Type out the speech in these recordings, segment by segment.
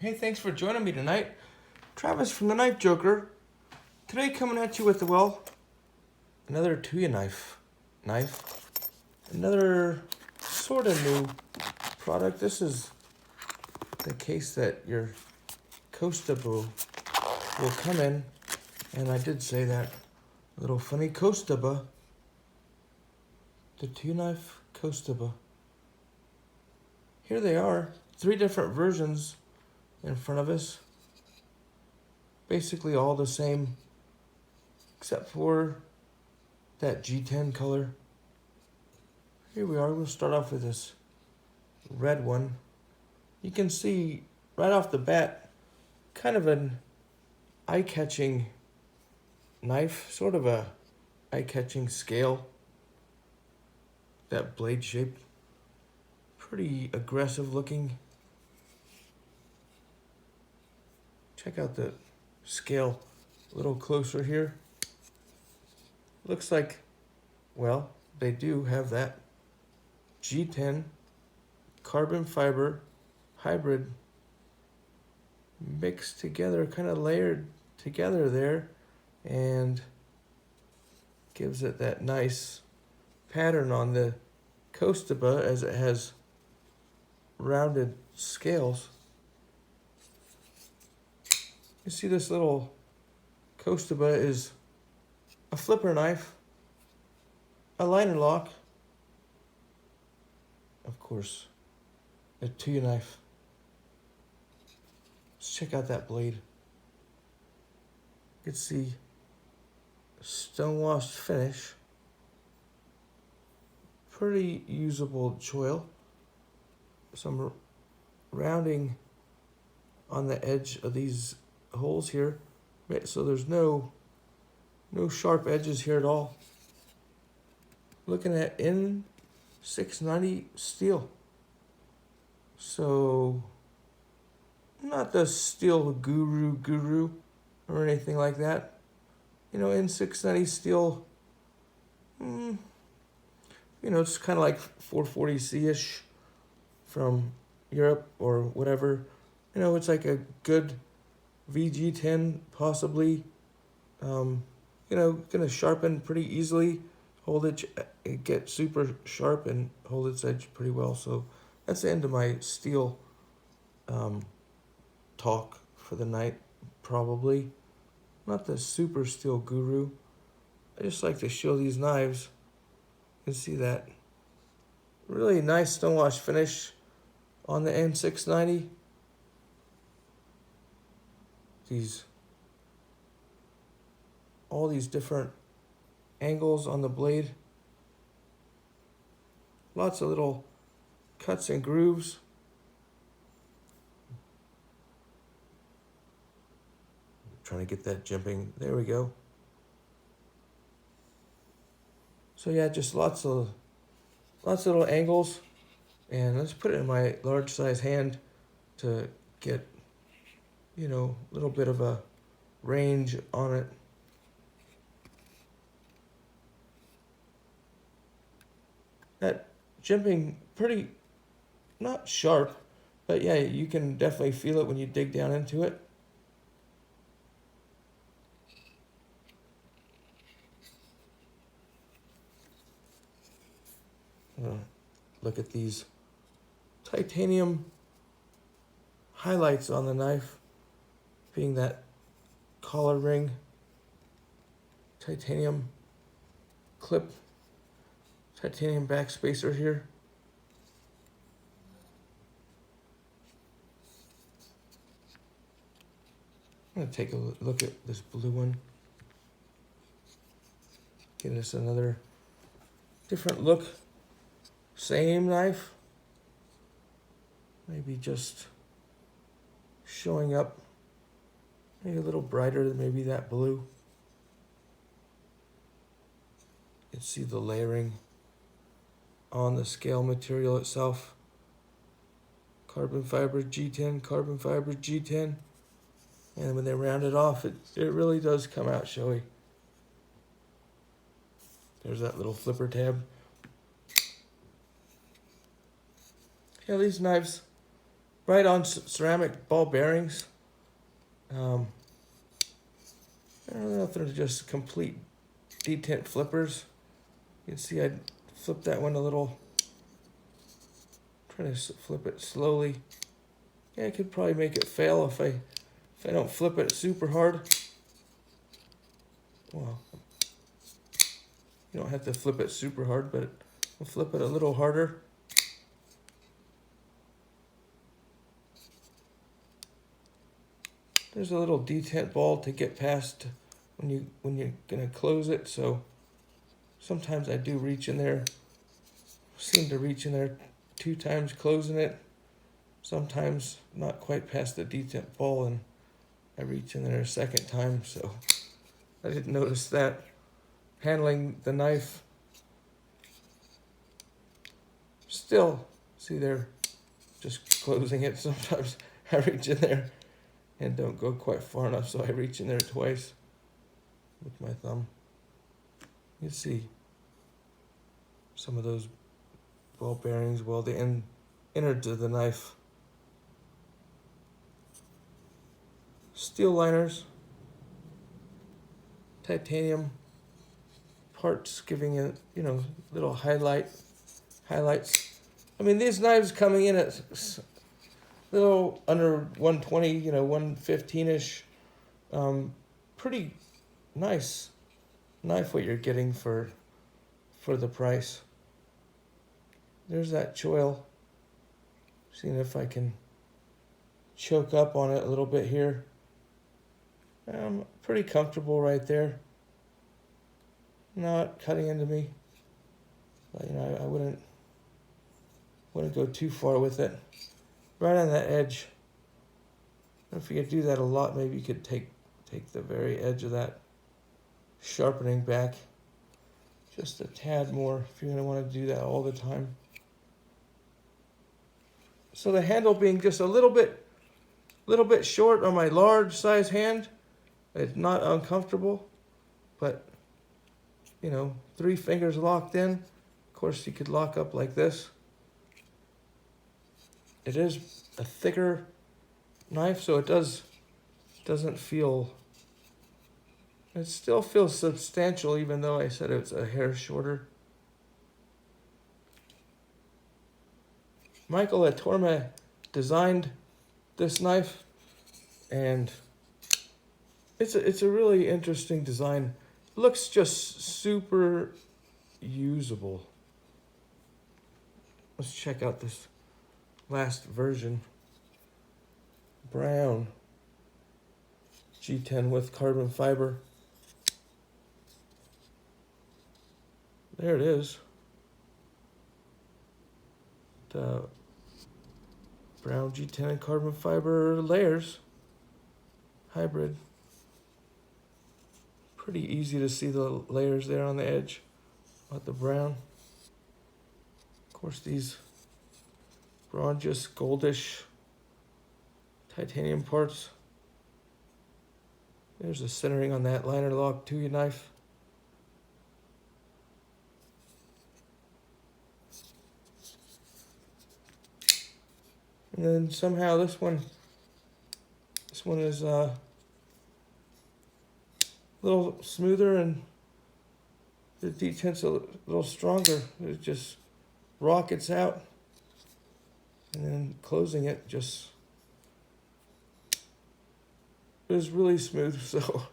Hey, thanks for joining me tonight. Travis from the Knife Joker. Today coming at you with, another TuyaKnife knife. Another sort of new product. This is the case that your Kostoba will come in. And I did say that. A little funny Kostoba. The TuyaKnife Kostoba. Here they are. 3 different versions in front of us. Basically all the same, except for that G10 color. Here we are. We'll start off with this red one. You can see right off the bat, kind of an eye-catching knife, sort of a eye-catching scale. That blade shape, pretty aggressive looking. Check out the scale a little closer here. Looks like, well, they do have that G10 carbon fiber hybrid mixed together, kind of layered together there, and gives it that nice pattern on the Kostoba as it has rounded scales. You see this little Kostoba is a flipper knife, a liner lock, of course, a TuyaKnife. Let's check out that blade. You can see stone-washed finish. Pretty usable choil. Some rounding on the edge of these holes here, so there's no sharp edges here at all. Looking at N690 steel, so not the steel guru or anything like that. N690 steel, it's kind of like 440C-ish from Europe or whatever. It's like a good VG10 possibly. Gonna sharpen pretty easily, hold it get super sharp and hold its edge pretty well. So that's the end of my steel talk for the night, probably. Not the super steel guru. I just like to show these knives. You can see that really nice stonewash finish on the N690. All these different angles on the blade. Lots of little cuts and grooves. Trying to get that jimping. There we go. So yeah, just lots of little angles. And let's put it in my large size hand to get, a little bit of a range on it. That jimping pretty, not sharp, but yeah, you can definitely feel it when you dig down into it. Look at these titanium highlights on the knife, being that collar ring, titanium clip, titanium backspacer here. I'm going to take a look at this blue one. Get us another different look. Same knife. Maybe just showing up maybe a little brighter than maybe that blue. You can see the layering on the scale material itself. Carbon fiber G10, carbon fiber G10. And when they round it off, it really does come out showy. There's that little flipper tab. Yeah, these knives right on ceramic ball bearings. I don't know if they're just complete detent flippers. You can see I flipped that one a little. Try to flip it slowly. Yeah, I could probably make it fail if I don't flip it super hard. Well, you don't have to flip it super hard, but I'll flip it a little harder. There's a little detent ball to get past when you're gonna close it, so sometimes I do reach in there. Seem to reach in there 2 times closing it. Sometimes not quite past the detent ball, and I reach in there a second time, so I didn't notice that. Handling the knife, still, see there, just closing it. Sometimes I reach in there and don't go quite far enough, so I reach in there twice with my thumb. You see some of those ball bearings, well, the innards of the knife. Steel liners, titanium parts giving it, little highlights. I mean, these knives coming in at little under 120, 115-ish. Pretty nice knife what you're getting for the price. There's that choil. Seeing if I can choke up on it a little bit here. Pretty comfortable right there. Not cutting into me. But, I wouldn't go too far with it. Right on that edge. If you could do that a lot, maybe you could take the very edge of that sharpening back just a tad more if you're going to want to do that all the time. So the handle being just a little bit short on my large size hand, it's not uncomfortable, but 3 fingers locked in. Of course, you could lock up like this. It is a thicker knife, so it doesn't feel. It still feels substantial, even though I said it's a hair shorter. Michael Atorma designed this knife, and it's a really interesting design. It looks just super usable. Let's check out this last version. Brown G10 with carbon fiber. There it is. The brown G10 and carbon fiber layers. Hybrid. Pretty easy to see the layers there on the edge with the brown. Of course, these bronzeous, goldish titanium parts. There's the centering on that liner lock TuyaKnife. And then somehow this one is a little smoother, and the detent's a little stronger. It just rockets out, and then closing it just is really smooth. So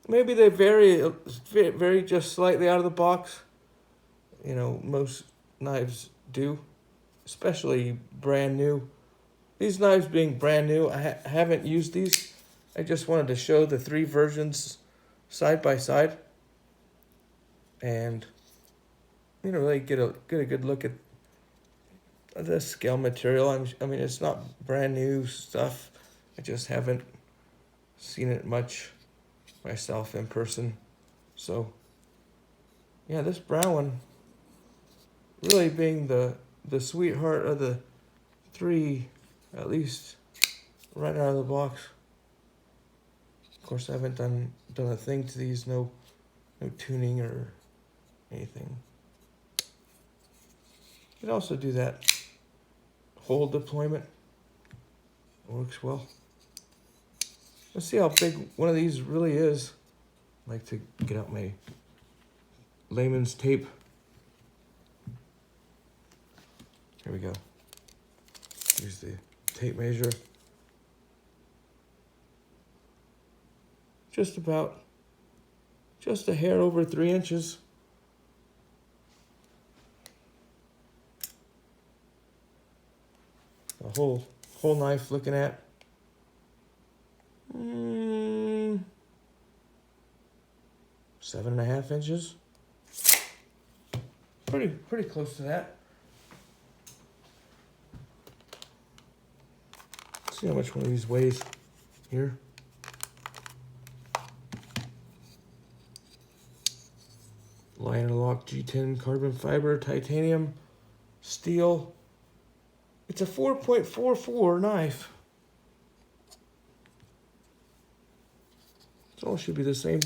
maybe they vary just slightly out of the box. Most knives do, especially brand new. These knives being brand new, I haven't used these. I just wanted to show the 3 versions side by side, and really get a good look at the scale material. I mean, it's not brand new stuff. I just haven't seen it much myself in person. So yeah, this brown one really being the sweetheart of the 3, at least right out of the box. Of course, I haven't done a thing to these, no tuning or anything. You can also do that whole deployment. Works well. Let's see how big one of these really is. I like to get out my layman's tape. Here we go. Here's the tape measure. Just a hair over 3 inches. The whole knife looking at 7.5 inches. Pretty close to that. Let's see how much one of these weighs here. Liner lock G10 carbon fiber, titanium, steel. It's a 4.44 knife. It all should be the same.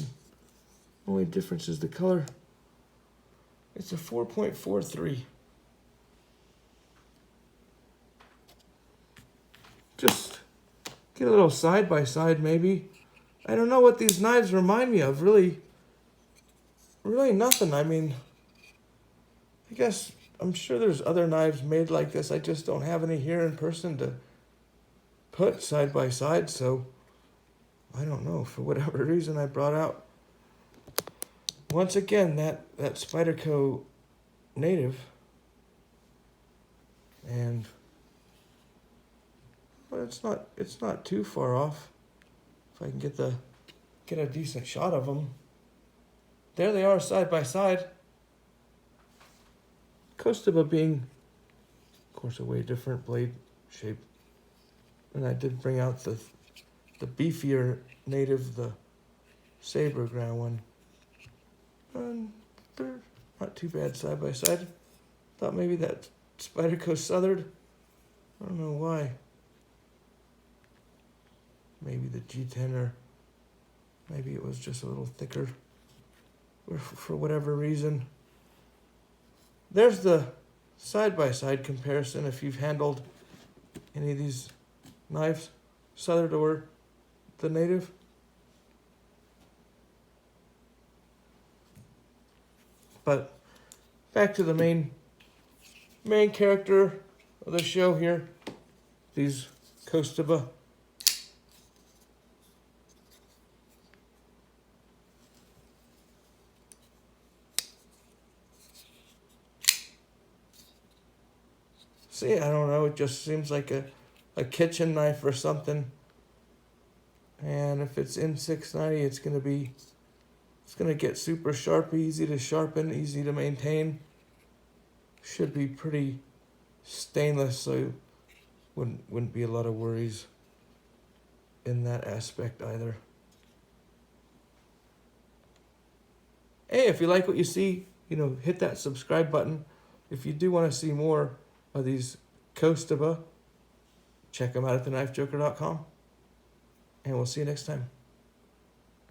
Only difference is the color. It's a 4.43. Just get a little side by side maybe. I don't know what these knives remind me of. Really nothing. I mean, I guess I'm sure there's other knives made like this. I just don't have any here in person to put side by side, so I don't know. For whatever reason, I brought out once again that Spyderco native, and well, it's not too far off. If I can get a decent shot of them. There they are side by side. Kostoba being, of course, a way different blade shape. And I did bring out the beefier native, the saber ground one. And they're not too bad side by side. Thought maybe that Spyderco Southern. I don't know why. Maybe the G10 or maybe it was just a little thicker. Or for whatever reason. There's the side-by-side comparison if you've handled any of these knives, Southern or the native. But back to the main character of the show here, these Kostoba. See, I don't know, it just seems like a kitchen knife or something. And if it's N690, it's gonna get super sharp, easy to sharpen, easy to maintain. Should be pretty stainless, so wouldn't be a lot of worries in that aspect either. Hey, if you like what you see, hit that subscribe button. If you do want to see more of these Kostoba, check them out at TheKnifeJoker.com. And we'll see you next time.